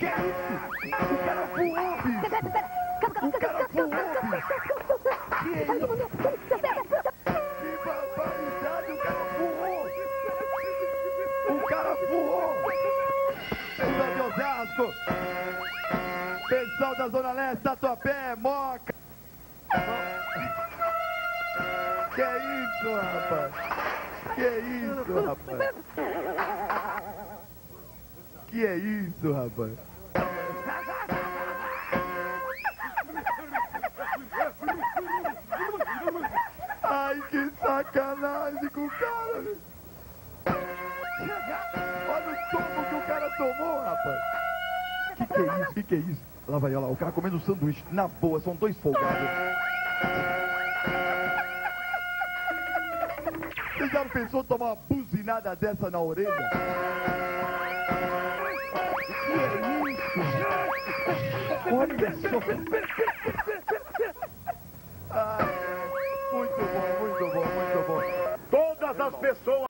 O cara voou, bicho. O cara voou, bicho. Que barbaridade, o cara voou. O cara voou. Pessoal de Osasco. Pessoal da Zona Leste, Tatuapé, Moca. Que isso, rapaz? Que isso, rapaz? Que é isso, rapaz? Ai, que sacanagem com o cara, velho. Olha o tombo que o cara tomou, rapaz. Que é isso? Que é isso? Lá vai, olha lá, o cara comendo sanduíche. Na boa, são dois folgados. Você já pensou tomar uma buzinada dessa na orelha? Que é isso? Olha só. Ai, muito bom, muito bom, muito bom. Todas as pessoas